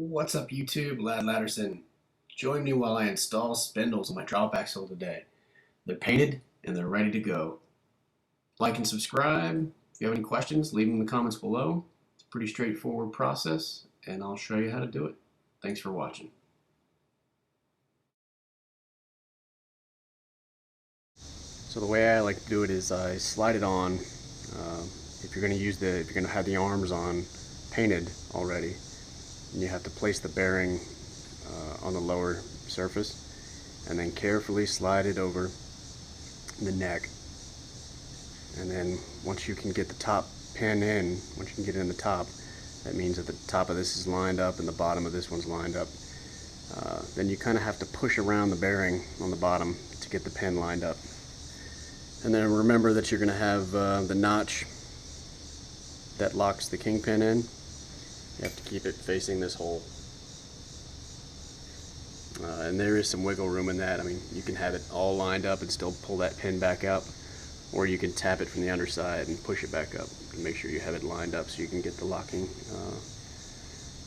What's up YouTube, Lad Ladderson. Join me while I install spindles on my drop axle today. They're painted and they're ready to go. Like and subscribe. If you have any questions, leave them in the comments below. It's a pretty straightforward process and I'll show you how to do it. Thanks for watching. So the way I like to do it is I slide it on. If you're going to have the arms on painted already, and you have to place the bearing on the lower surface and then carefully slide it over the neck, and then once you can get the top pin in, once you can get it in the top, that means that the top of this is lined up and the bottom of this one's lined up. Then you kind of have to push around the bearing on the bottom to get the pin lined up. And then remember that you're going to have the notch that locks the kingpin in. You have to keep it facing this hole. And there is some wiggle room in that. I mean, you can have it all lined up and still pull that pin back up, or you can tap it from the underside and push it back up to make sure you have it lined up so you can get the locking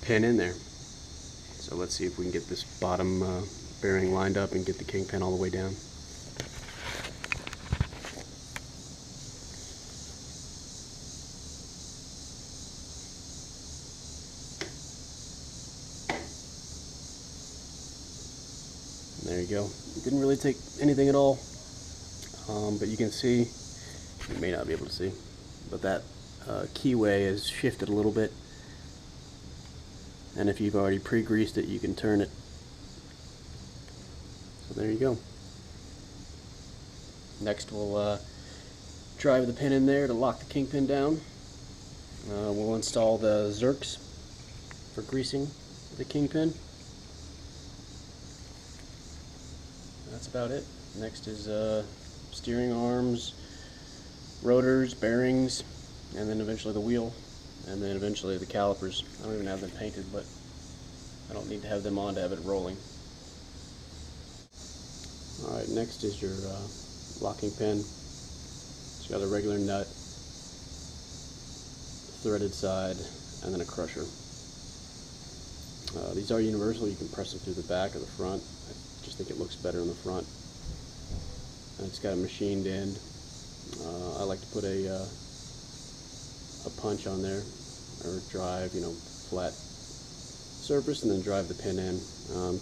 pin in there. So let's see if we can get this bottom bearing lined up and get the kingpin all the way down. There you go. It didn't really take anything at all, but you can see, you may not be able to see, but that keyway is shifted a little bit, and if you've already pre-greased it, you can turn it. So there you go. Next we'll drive the pin in there to lock the kingpin down. We'll install the Zrks for greasing the kingpin. That's about it. Next is steering arms, rotors, bearings, and then eventually the wheel, and then eventually the calipers. I don't even have them painted, but I don't need to have them on to have it rolling. Alright, next is your locking pin. It's got a regular nut, threaded side, and then a crusher. These are universal. You can press them through the back or the front. I just think it looks better in the front. And it's got a machined end. I like to put a punch on there, or drive, flat surface, and then drive the pin in.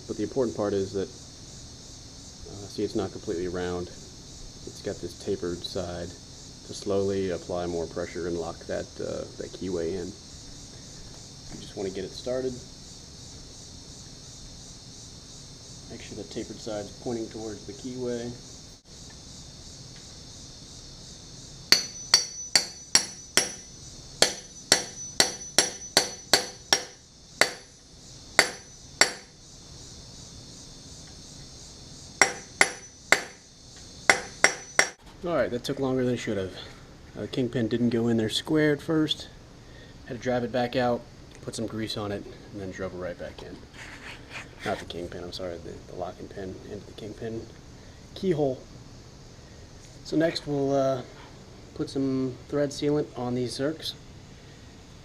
But the important part is that, see, it's not completely round. It's got this tapered side to slowly apply more pressure and lock that keyway in. You just want to get it started. Make sure the tapered side is pointing towards the keyway. Alright, that took longer than it should have. The kingpin didn't go in there square at first. Had to drive it back out, put some grease on it, and then drove it right back in. Not the kingpin, I'm sorry, the locking pin into the kingpin keyhole. So next we'll put some thread sealant on these Zrks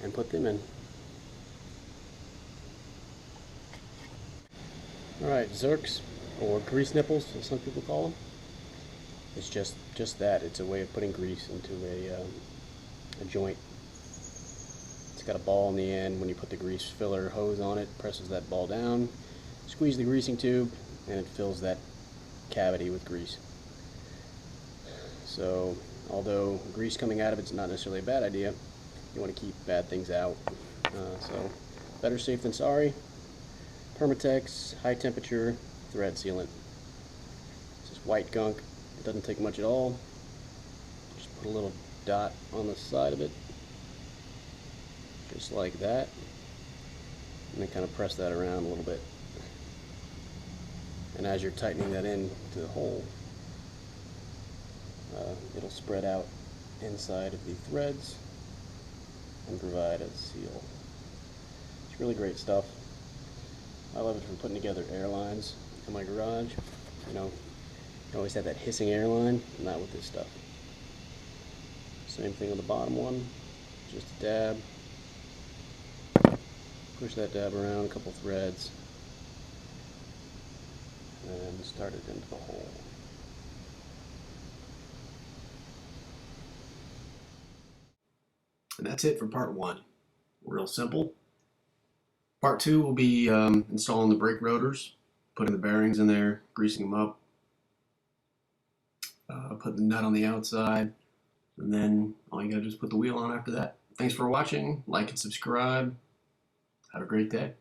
and put them in. Alright, Zrks, or grease nipples as some people call them. It's just that. It's a way of putting grease into a joint. It's got a ball in the end. When you put the grease filler hose on it, presses that ball down, squeeze the greasing tube, and it fills that cavity with grease. So although grease coming out of it's not necessarily a bad idea, you want to keep bad things out. So better safe than sorry. Permatex high temperature thread sealant. It's just white gunk. It doesn't take much at all. Just put a little dot on the side of it, just like that, and then kind of press that around a little bit. And as you're tightening that in to the hole, it'll spread out inside of the threads and provide a seal. It's really great stuff. I love it for putting together airlines in my garage. You always have that hissing airline, not with this stuff. Same thing on the bottom one, just a dab. push that dab around a couple threads and start it into the hole. And that's it for part 1. Real simple. Part 2 will be installing the brake rotors, putting the bearings in there, greasing them up, putting the nut on the outside, and then all you gotta do is put the wheel on after that. Thanks for watching. Like and subscribe. Have a great day.